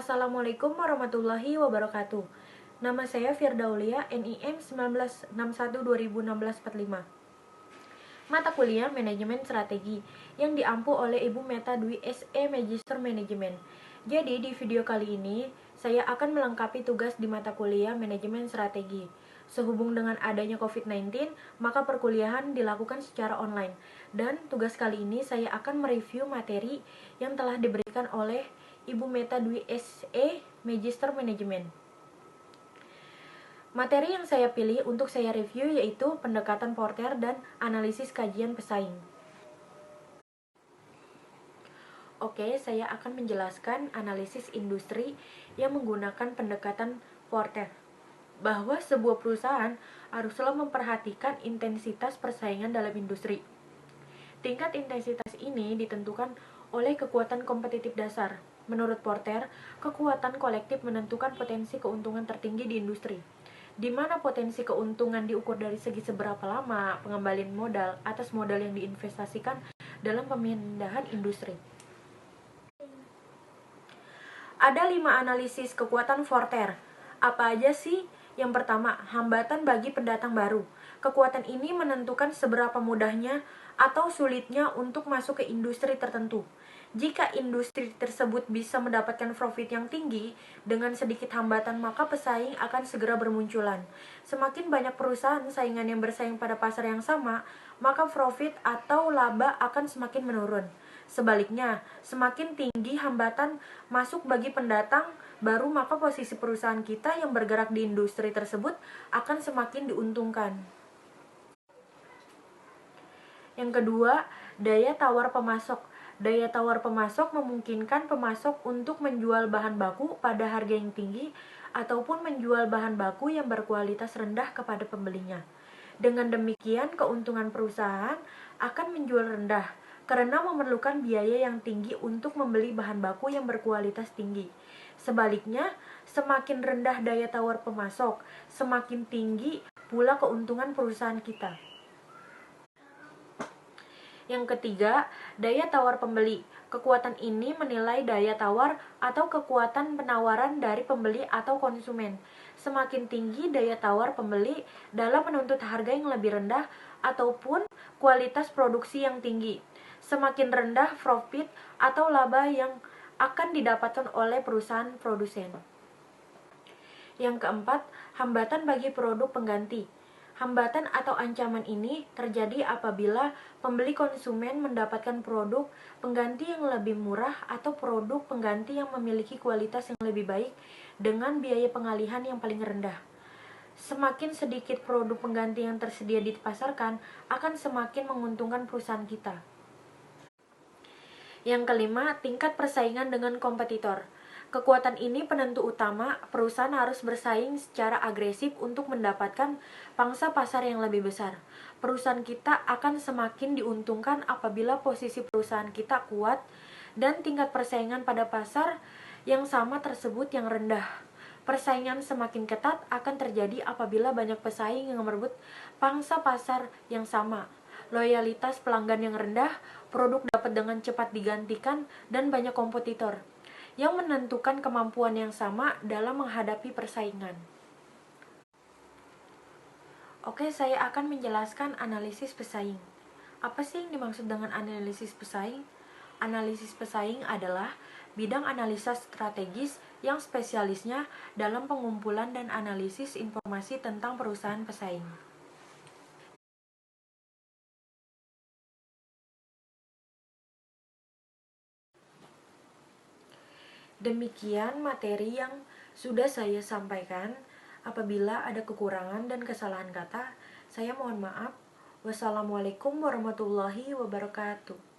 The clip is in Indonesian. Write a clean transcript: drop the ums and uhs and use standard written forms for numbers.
Assalamualaikum warahmatullahi wabarakatuh. Nama saya Firdaulia, NIM 1961-2016-45. Mata kuliah Manajemen Strategi yang diampu oleh Ibu Meta Dwi SE Magister Manajemen. Jadi di video kali ini saya akan melengkapi tugas di mata kuliah Manajemen Strategi. Sehubung dengan adanya COVID-19, maka perkuliahan dilakukan secara online. Dan tugas kali ini saya akan mereview materi yang telah diberikan oleh Ibu Meta Dwi SE Magister Manajemen. Materi yang saya pilih untuk saya review yaitu pendekatan Porter dan analisis kajian pesaing. Oke, saya akan menjelaskan analisis industri yang menggunakan pendekatan Porter. Bahwa sebuah perusahaan haruslah memperhatikan intensitas persaingan dalam industri. Tingkat intensitas ini ditentukan oleh kekuatan kompetitif dasar. Menurut Porter, kekuatan kolektif menentukan potensi keuntungan tertinggi di industri, di mana potensi keuntungan diukur dari segi seberapa lama pengembalian modal atas modal yang diinvestasikan dalam pemindahan industri. Ada 5 analisis kekuatan Porter. Apa aja sih? Yang pertama, hambatan bagi pendatang baru. Kekuatan ini menentukan seberapa mudahnya atau sulitnya untuk masuk ke industri tertentu. Jika industri tersebut bisa mendapatkan profit yang tinggi dengan sedikit hambatan, maka pesaing akan segera bermunculan. Semakin banyak perusahaan saingan yang bersaing pada pasar yang sama, maka profit atau laba akan semakin menurun. Sebaliknya, semakin tinggi hambatan masuk bagi pendatang baru, maka posisi perusahaan kita yang bergerak di industri tersebut akan semakin diuntungkan. Yang kedua, daya tawar pemasok. Daya tawar pemasok memungkinkan pemasok untuk menjual bahan baku pada harga yang tinggi ataupun menjual bahan baku yang berkualitas rendah kepada pembelinya. Dengan demikian, keuntungan perusahaan akan menjual rendah karena memerlukan biaya yang tinggi untuk membeli bahan baku yang berkualitas tinggi. Sebaliknya, semakin rendah daya tawar pemasok, semakin tinggi pula keuntungan perusahaan kita. Yang ketiga, daya tawar pembeli. Kekuatan ini menilai daya tawar atau kekuatan penawaran dari pembeli atau konsumen. Semakin tinggi daya tawar pembeli dalam menuntut harga yang lebih rendah ataupun kualitas produksi yang tinggi, semakin rendah profit atau laba yang akan didapatkan oleh perusahaan produsen. Yang keempat, hambatan bagi produk pengganti. Hambatan atau ancaman ini terjadi apabila pembeli konsumen mendapatkan produk pengganti yang lebih murah atau produk pengganti yang memiliki kualitas yang lebih baik dengan biaya pengalihan yang paling rendah. Semakin sedikit produk pengganti yang tersedia dipasarkan, akan semakin menguntungkan perusahaan kita. Yang kelima, tingkat persaingan dengan kompetitor. Kekuatan ini penentu utama, perusahaan harus bersaing secara agresif untuk mendapatkan pangsa pasar yang lebih besar. Perusahaan kita akan semakin diuntungkan apabila posisi perusahaan kita kuat dan tingkat persaingan pada pasar yang sama tersebut yang rendah. Persaingan semakin ketat akan terjadi apabila banyak pesaing yang merebut pangsa pasar yang sama. Loyalitas pelanggan yang rendah, produk dapat dengan cepat digantikan, dan banyak kompetitor yang menentukan kemampuan yang sama dalam menghadapi persaingan. Oke, saya akan menjelaskan analisis pesaing. Apa sih yang dimaksud dengan analisis pesaing? Analisis pesaing adalah bidang analisa strategis yang spesialisnya dalam pengumpulan dan analisis informasi tentang perusahaan pesaing. Demikian materi yang sudah saya sampaikan. Apabila ada kekurangan dan kesalahan kata, saya mohon maaf. Wassalamualaikum warahmatullahi wabarakatuh.